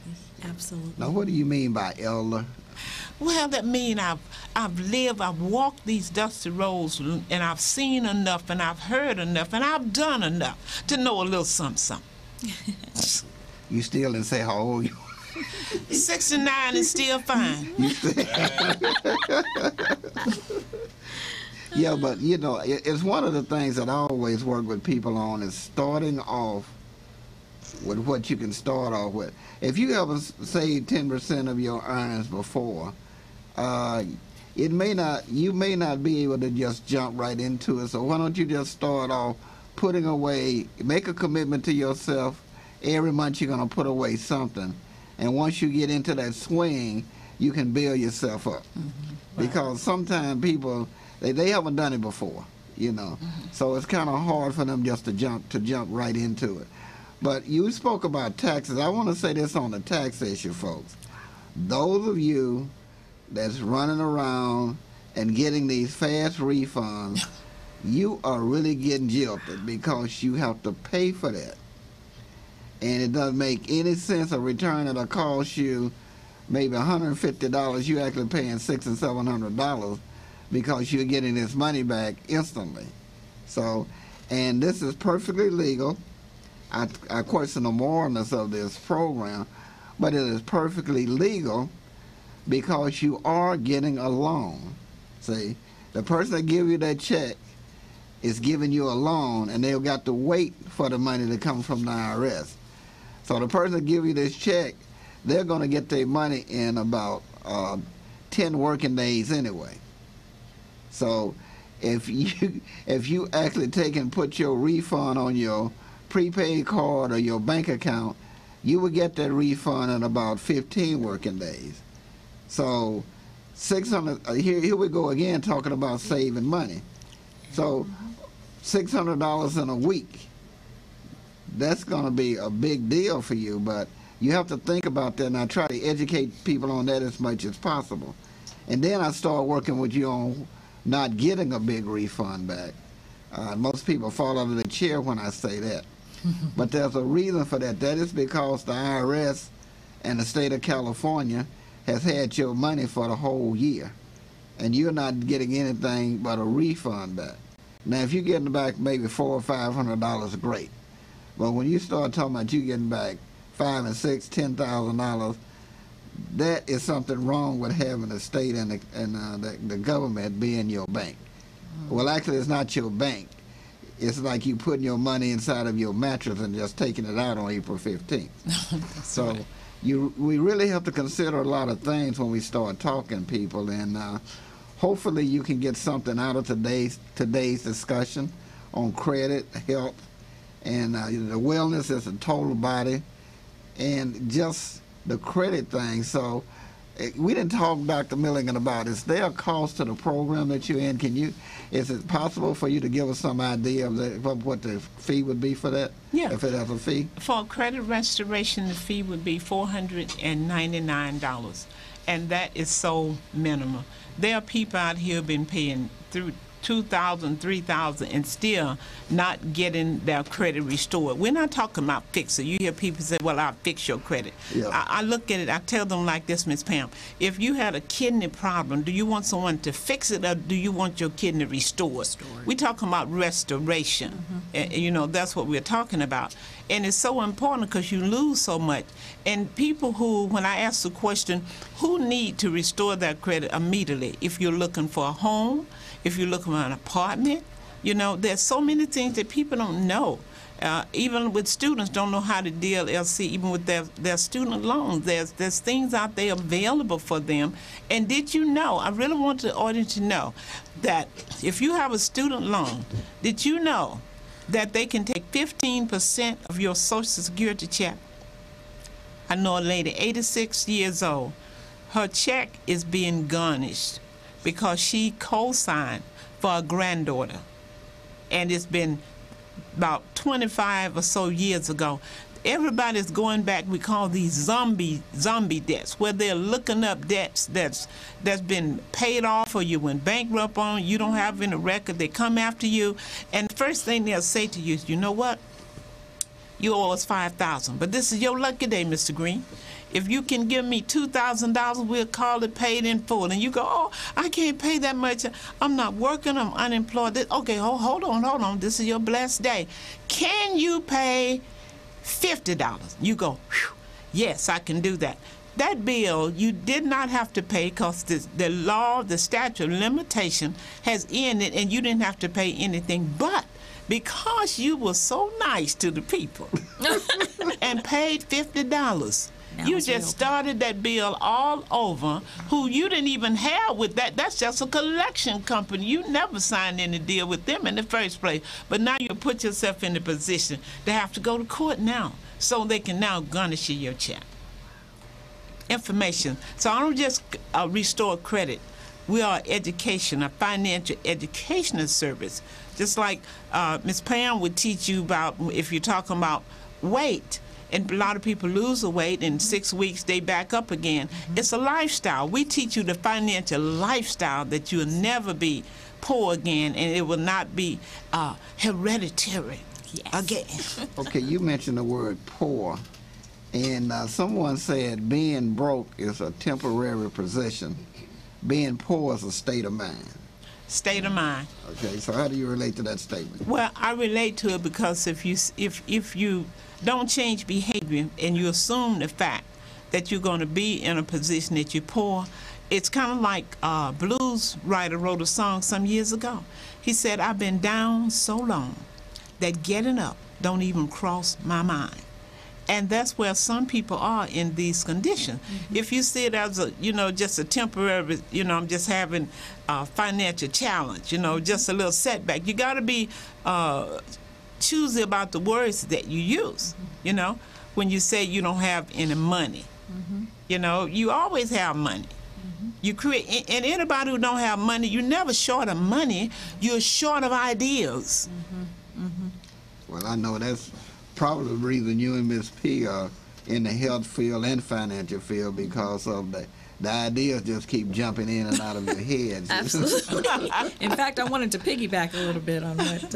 Absolutely. Now, what do you mean by elder? Well, that means I've walked these dusty roads, and I've seen enough, and I've heard enough, and I've done enough to know a little something. You still didn't say how old you are. 69 is still fine. Yeah, but you know, it's one of the things that I always work with people on is starting off with what you can start off with. If you ever saved 10% of your earnings before, you may not be able to just jump right into it. So why don't you just start off putting away, make a commitment to yourself. Every month you're going to put away something. And once you get into that swing, you can build yourself up. Mm-hmm. Because sometimes people, they haven't done it before, you know. Mm-hmm. So it's kind of hard for them just to jump right into it. But you spoke about taxes. I want to say this on the tax issue, folks. Those of you that's running around and getting these fast refunds, you are really getting jilted because you have to pay for that. And it doesn't make any sense. A return that'll cost you maybe $150, you actually paying $600 and $700 because you're getting this money back instantly. So, and this is perfectly legal. I question the moralness of this program, but it is perfectly legal because you are getting a loan. See, the person that give you that check is giving you a loan, and they've got to wait for the money to come from the IRS. So the person that give you this check, they're going to get their money in about 10 working days anyway. So if you actually take and put your refund on your prepaid card or your bank account, you will get that refund in about 15 working days. So here we go again talking about saving money. So $600 in a week, that's going to be a big deal for you, but you have to think about that, and I try to educate people on that as much as possible. And then I start working with you on not getting a big refund back. Most people fall out of the chair when I say that. But there's a reason for that. That is because the IRS and the state of California has had your money for the whole year, and you're not getting anything but a refund back. Now, if you're getting back maybe $400 or $500, great. But when you start talking about you getting back $5,000 and $6,000, $10,000, that is something wrong with having the state and the government being your bank. Well, actually, it's not your bank. It's like you putting your money inside of your mattress and just taking it out on April 15th. So right. We really have to consider a lot of things when we start talking, people, and hopefully you can get something out of today's discussion on credit, health, and the wellness as a total body, and just the credit thing. So We didn't talk, Dr. Milligan, about is there a cost to the program that you're in? Is it possible for you to give us some idea of what the fee would be for that? Yeah. If it has a fee? For credit restoration, the fee would be $499, and that is so minimal. There are people out here who've been paying through $2,000, $3,000, and still not getting their credit restored. We're not talking about fix it. You hear people say, well, I'll fix your credit. Yeah. I look at it, I tell them like this, Miss Pam, if you had a kidney problem, do you want someone to fix it or do you want your kidney restored? We're talking about restoration. You know, that's what we're talking about. And it's so important because you lose so much. And people who, when I ask the question, who need to restore their credit immediately? If you're looking for a home, if you're looking for an apartment, you know, there's so many things that people don't know. Even with students, don't know how to deal, LC, even with their student loans. There's things out there available for them. And did you know, I really want the audience to know that if you have a student loan, did you know that they can take 15% of your Social Security check? I know a lady, 86 years old, her check is being garnished because she co-signed for a granddaughter. And it's been about 25 or so years ago. Everybody's going back, we call these zombie debts, where they're looking up debts that's been paid off or you went bankrupt on, you don't have any record, they come after you, and the first thing they'll say to you is, you know what? You owe us $5,000, but this is your lucky day, Mr. Green. If you can give me $2,000, we'll call it paid in full. And you go, oh, I can't pay that much. I'm not working. I'm unemployed. Okay, hold on. This is your blessed day. Can you pay $50? You go, whew, yes, I can do that. That bill you did not have to pay because the law, the statute of limitation has ended and you didn't have to pay anything. But because you were so nice to the people and paid $50, you just started that bill all over, who you didn't even have with that. That's just a collection company. You never signed any deal with them in the first place. But now you put yourself in the position to have to go to court now so they can now garnish your check. Information. So I don't just restore credit. We are education, a financial educational service. Just like Ms. Pam would teach you about, if you're talking about weight, and a lot of people lose the weight in 6 weeks, they back up again. It's a lifestyle. We teach you the financial lifestyle that you'll never be poor again, and it will not be hereditary again. Okay, you mentioned the word poor, and someone said being broke is a temporary position. Being poor is a state of mind. State of mind. Okay, so how do you relate to that statement? Well, I relate to it because if you don't change behavior and you assume the fact that you're going to be in a position that you're poor, it's kind of like a blues writer wrote a song some years ago. He said, I've been down so long that getting up don't even cross my mind. And that's where some people are in these conditions. If you see it as a, just a temporary, I'm just having a financial challenge, just a little setback, you got to be choosy about the words that you use, when you say you don't have any money. You always have money. You create, and anybody who don't have money, you're never short of money, you're short of ideas. Well, I know that's probably the reason you and Ms. P are in the health field and financial field, because of the ideas just keep jumping in and out of your head. Absolutely. In fact, I wanted to piggyback a little bit on what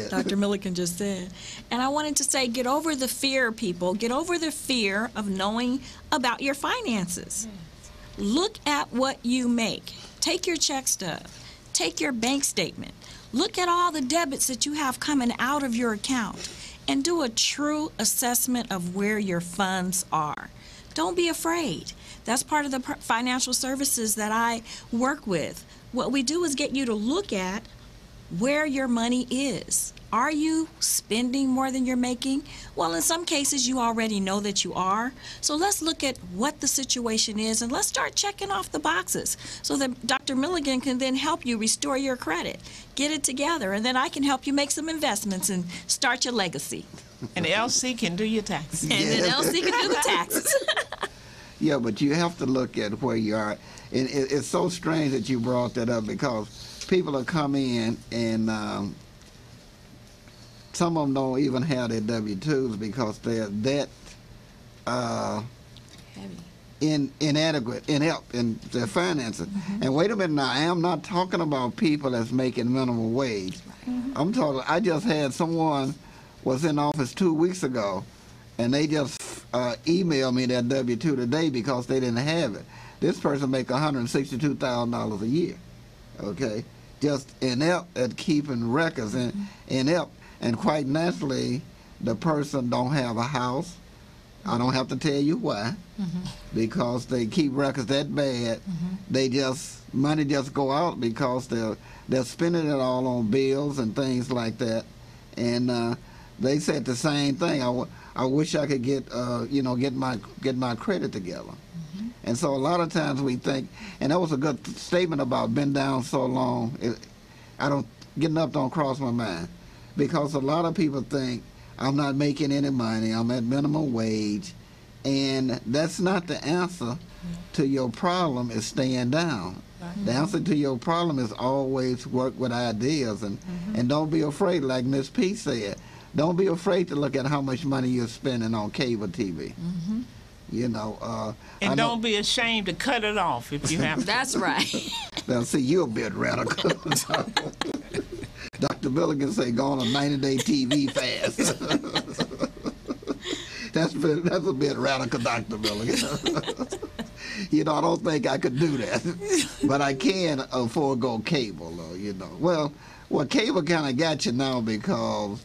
Dr. Milligan just said. And I wanted to say, get over the fear, people. Get over the fear of knowing about your finances. Look at what you make. Take your check stub. Take your bank statement. Look at all the debits that you have coming out of your account, and do a true assessment of where your funds are. Don't be afraid. That's part of the financial services that I work with. What we do is get you to look at where your money is. Are you spending more than you're making? Well, in some cases, you already know that you are. So let's look at what the situation is, and let's start checking off the boxes so that Dr. Milligan can then help you restore your credit. Get it together, and then I can help you make some investments and start your legacy. And LC can do your taxes. And then LC can do the taxes. Yeah, but you have to look at where you are. And it's so strange that you brought that up because people will come in and some of them don't even have their W-2s because they're that inadequate, inept in their finances. And wait a minute now, I am not talking about people that's making minimum wage. I'm talking, I just had someone was in office 2 weeks ago and they just emailed me their W-2 today because they didn't have it. This person make $162,000 a year, okay? Just inept at keeping records and inept. And quite naturally, the person don't have a house. I don't have to tell you why, because they keep records that bad. They just, money just go out because they're spending it all on bills and things like that. And they said the same thing. I wish I could get, get my credit together. And so a lot of times we think, and that was a good statement about been down so long. Getting up don't cross my mind, because a lot of people think I'm not making any money. I'm at minimum wage, and that's not the answer to your problem. Is staying down. The answer to your problem is always work with ideas and don't be afraid, like Miss P said. Don't be afraid to look at how much money you're spending on cable TV. And don't be ashamed to cut it off if you have to. That's right. Now, see, you're a bit radical. Dr. Milligan say go on a 90-day TV fast. That's a bit radical, Dr. Milligan. I don't think I could do that. But I can forego cable, though, Well, cable kind of got you now because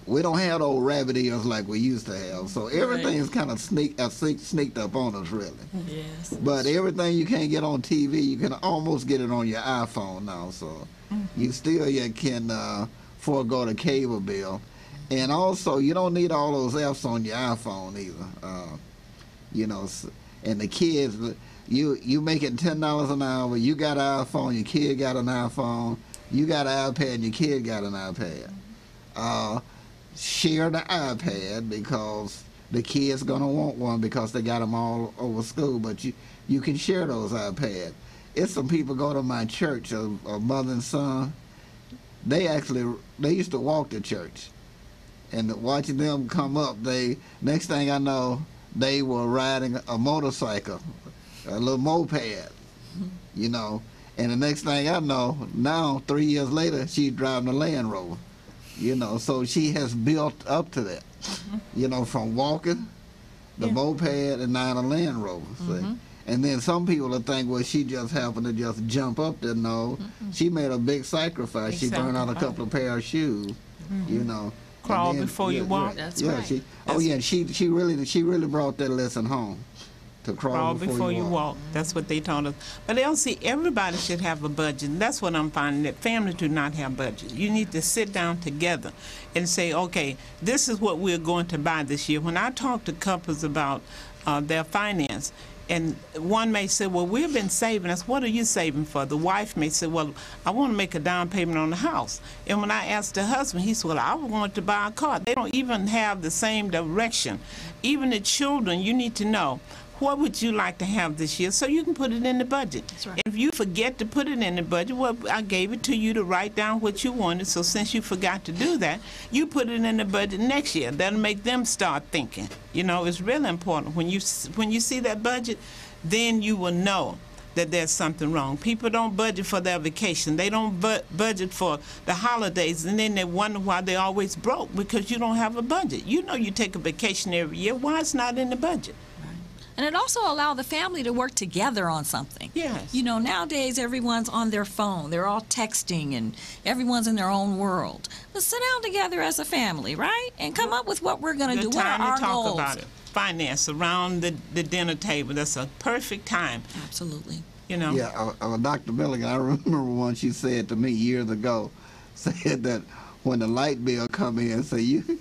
we don't have those rabbit ears like we used to have. So everything is kind of sneaked up on us, really. Yes. But everything you can't get on TV, you can almost get it on your iPhone now. So you still can forego the cable bill. And also, you don't need all those apps on your iPhone either. And the kids, you making $10 an hour, you got an iPhone, your kid got an iPhone, you got an iPad, and your kid got an iPad. Share the iPad because the kid's gonna want one because they got them all over school, but you can share those iPads. It's some people go to my church, a mother and son, they used to walk to church, and watching them come up, next thing I know, they were riding a motorcycle, a little moped, and the next thing I know, now 3 years later, she's driving a Land Rover. So she has built up to that, from walking, the moped, and now the Land Rover. See? And then some people will think, well, she just happened to just jump up there. No, she made a big sacrifice. She burned out a couple of pair of shoes, Crawl before you walk. That's right. And she really brought that lesson home. To crawl before you walk. That's what they taught us. But Elsie, everybody should have a budget. And that's what I'm finding, that families do not have budgets. You need to sit down together and say, okay, this is what we're going to buy this year. When I talk to couples about their finance, and one may say, well, we've been saving. That's what are you saving for? The wife may say, well, I want to make a down payment on the house. And when I asked the husband, he said, well, I want to buy a car. They don't even have the same direction. Even the children, you need to know, what would you like to have this year so you can put it in the budget? That's right. If you forget to put it in the budget, well, I gave it to you to write down what you wanted, so since you forgot to do that, you put it in the budget next year. That'll make them start thinking. It's really important. When you see that budget, then you will know that there's something wrong. People don't budget for their vacation. They don't budget for the holidays, and then they wonder why they're always broke, because you don't have a budget. You take a vacation every year. Why it's not in the budget? And it also allows the family to work together on something. Yes. Nowadays everyone's on their phone. They're all texting and everyone's in their own world. But sit down together as a family, right? And come up with what we're going to do. What are our time to talk goals? about it. Finance around the dinner table. That's a perfect time. Absolutely. Yeah, Dr. Milligan, I remember one she said to me years ago, said that when the light bill come in, say you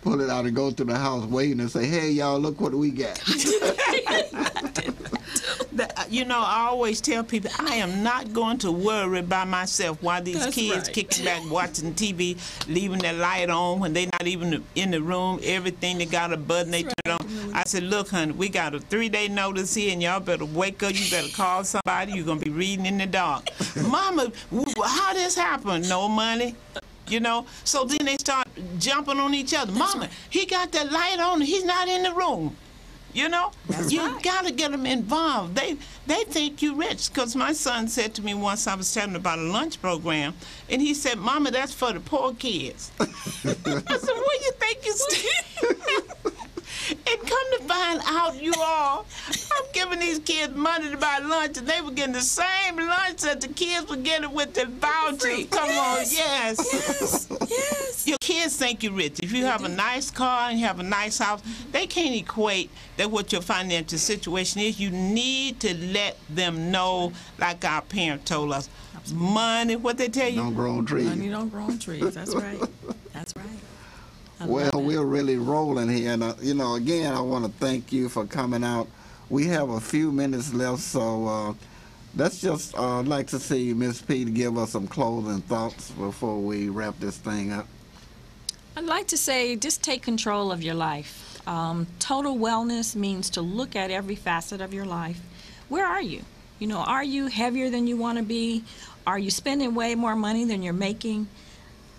pull it out and go through the house waiting and say, hey, y'all, look what we got. You know, I always tell people I am not going to worry by myself while these That's kids right. kicking back, watching TV, leaving their light on when they're not even in the room. Everything they got a button they turn That's on. right. I said, look, honey, we got a 3-day notice here, and y'all better wake up. You better call somebody. You're gonna be reading in the dark. Mama, how this happened? No money. You know, so then they start jumping on each other. Mama, he got that light on. He's not in the room. You know, you right. got to get them involved. They think you rich. Because my son said to me once, I was telling him about a lunch program, and he said, Mama, that's for the poor kids. I said, what do you think you still? And come to find out, you all, I'm giving these kids money to buy lunch, and they were getting the same lunch that the kids were getting with the vouchers. Come on, yes. Yes. Your kids think you're rich. If you have a nice car and you have a nice house, they can't equate that what your financial situation is. You need to let them know, like our parent told us, money, what they tell you? Don't grow on trees. Money don't grow on trees. That's right. That's right. I love Well, that. we're really rolling here, and you know, again, I want to thank you for coming out. We have a few minutes left, so let's just like to see Miss P give us some closing thoughts before we wrap this thing up. I'd like to say just take control of your life. Total wellness means to look at every facet of your life. Where are you? You know, are you heavier than you want to be? Are you spending way more money than you're making?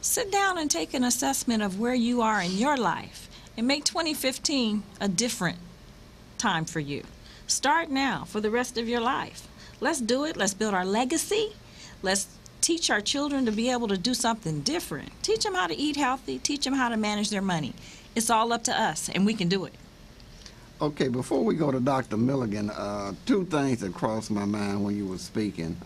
Sit down and take an assessment of where you are in your life and make 2015 a different time for you. Start now for the rest of your life. Let's do it. Let's build our legacy. Let's teach our children to be able to do something different. Teach them how to eat healthy. Teach them how to manage their money. It's all up to us, and we can do it. Okay, before we go to Dr. Milligan, two things that crossed my mind when you were speaking.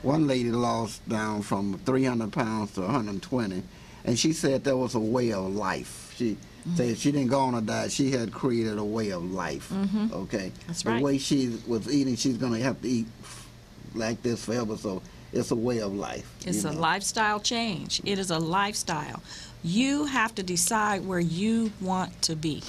One lady lost down from 300 pounds to 120, and she said that was a way of life. She said she didn't go on a diet. She had created a way of life, okay? That's the right. way she was eating, she's going to have to eat like this forever, so it's a way of life. It's you a know. lifestyle change. It is a lifestyle. You have to decide where you want to be.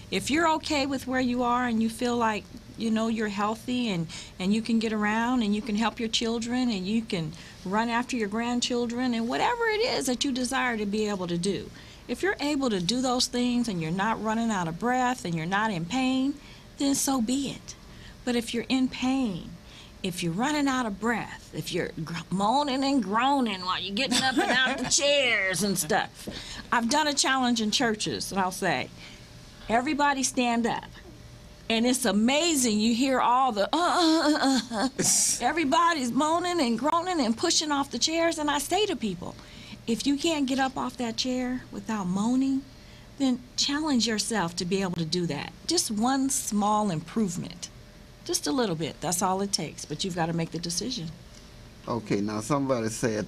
If you're okay with where you are and you feel like, you know, you're healthy and you can get around and you can help your children and you can run after your grandchildren and whatever it is that you desire to be able to do. If you're able to do those things and you're not running out of breath and you're not in pain, then so be it. But if you're in pain, if you're running out of breath, if you're moaning and groaning while you're getting up and out the chairs and stuff. I've done a challenge in churches, and I'll say, everybody stand up. And it's amazing. You hear all the everybody's moaning and groaning and pushing off the chairs. And I say to people, if you can't get up off that chair without moaning, then challenge yourself to be able to do that. Just one small improvement. Just a little bit. That's all it takes. But you've got to make the decision. Okay, now somebody said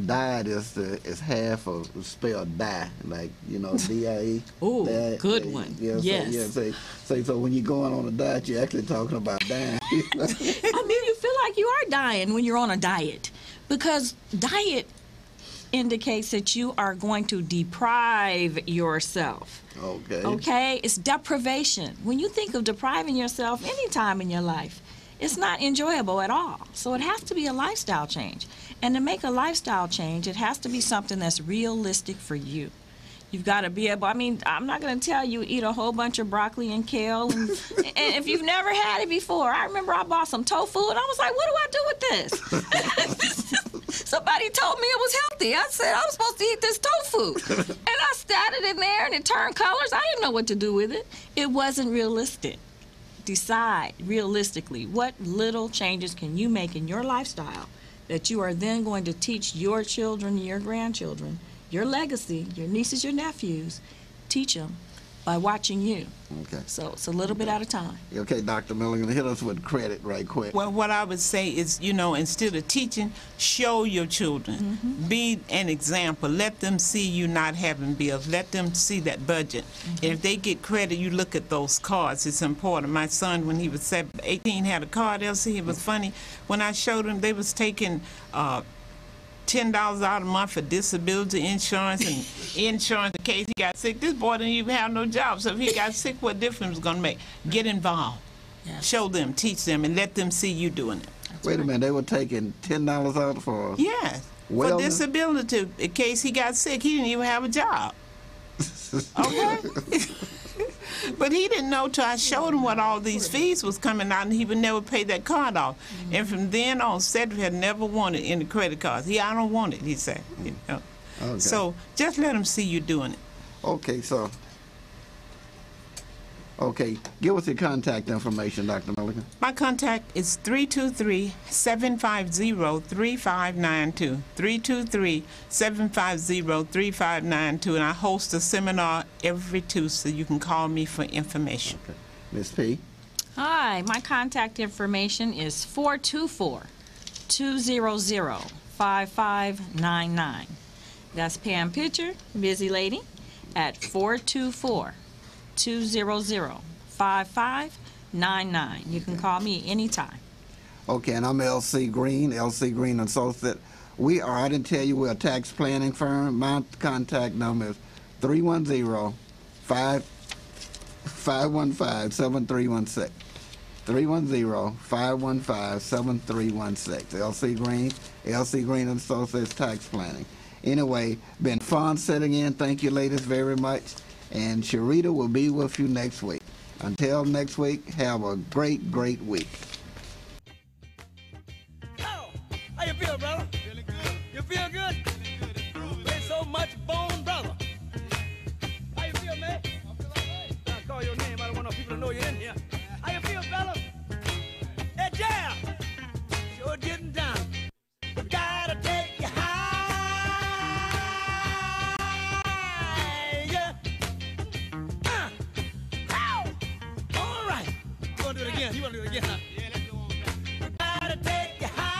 diet is half of spelled die, like, you know, D-I-E. Ooh, Diet, good one. Yeah, Yes. So when you're going on a diet, you're actually talking about dying. I mean, you feel like you are dying when you're on a diet, because diet indicates that you are going to deprive yourself. Okay. Okay? It's deprivation. When you think of depriving yourself any time in your life, it's not enjoyable at all. So it has to be a lifestyle change. And to make a lifestyle change, it has to be something that's realistic for you. You've got to be able, I mean, I'm not going to tell you eat a whole bunch of broccoli and kale. And if you've never had it before, I remember I bought some tofu and I was like, what do I do with this? Somebody told me it was healthy. I said, I'm supposed to eat this tofu. And I started in there and it turned colors. I didn't know what to do with it. It wasn't realistic. Decide realistically what little changes can you make in your lifestyle that you are then going to teach your children, your grandchildren, your legacy, your nieces, your nephews. Teach them by watching you. Okay. So it's a little bit at a time. Okay, Dr. Milligan, hit us with credit right quick. Well, what I would say is, you know, instead of teaching, show your children. Be an example. Let them see you not having bills. Let them see that budget. And if they get credit, you look at those cards. It's important. My son, when he was 18, had a card. It was funny. When I showed him, they was taking $10 out a month for disability insurance and insurance in case he got sick. This boy didn't even have no job, so if he got sick, what difference was going to make? Get involved. Yes. Show them, teach them, and let them see you doing it. Wait a minute, they were taking $10 out for Yes, for wellness? disability. In case he got sick, he didn't even have a job. Okay? But he didn't know till I showed him what all these fees was coming out, and he would never pay that card off. And from then on, Cedric had never wanted any credit cards. I don't want it, he said. You know? Okay. So just let him see you doing it. Okay, so. Okay, give us your contact information, Dr. Milligan. My contact is 323-750-3592. 323-750-3592, and I host a seminar every Tuesday. You can call me for information. Okay. Ms. P. Hi, my contact information is 424-200-5599. That's Pam Pitcher, Busy Lady, at 424-200-5599. You can call me anytime. Okay, and I'm LC Green, LC Green Associate. I didn't tell you, we're a tax planning firm. My contact number is 310-515-7316. 310-515-7316. LC Green, LC Green Associates Tax Planning. Anyway, been fun sitting in. Thank you, ladies, very much. And Sharita will be with you next week. Until next week, have a great, great week. Oh, how you feel, brother? Feeling good. You feel good? Feeling good. Improving. Ain't so much bone, brother. How you feel, man? I feel all right. I call your name. I don't want no people to know you're in here. How you feel, fella? Hey, Jam! Sure getting down. But gotta take you higher. Ow! All right. You wanna do it again? You wanna do it again, huh? Yeah, let's go on back. Gotta take you higher.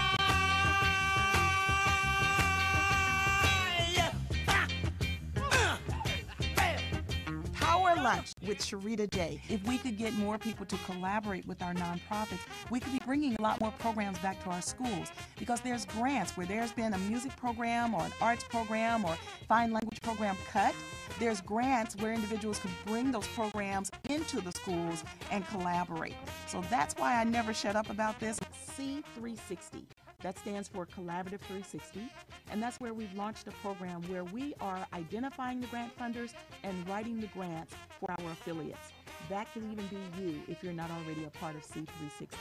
Power Lunch with Sharita J. If we could get more people to collaborate with our nonprofits, we could be bringing a lot more programs back to our schools, because there's grants where there's been a music program or an arts program or fine language program cut. There's grants where individuals could bring those programs into the schools and collaborate. So that's why I never shut up about this. C360. That stands for Collaborative 360, and that's where we've launched a program where we are identifying the grant funders and writing the grants for our affiliates. That can even be you if you're not already a part of C360.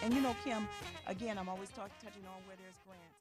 And you know, Kim, again, I'm always touching on where there's grants.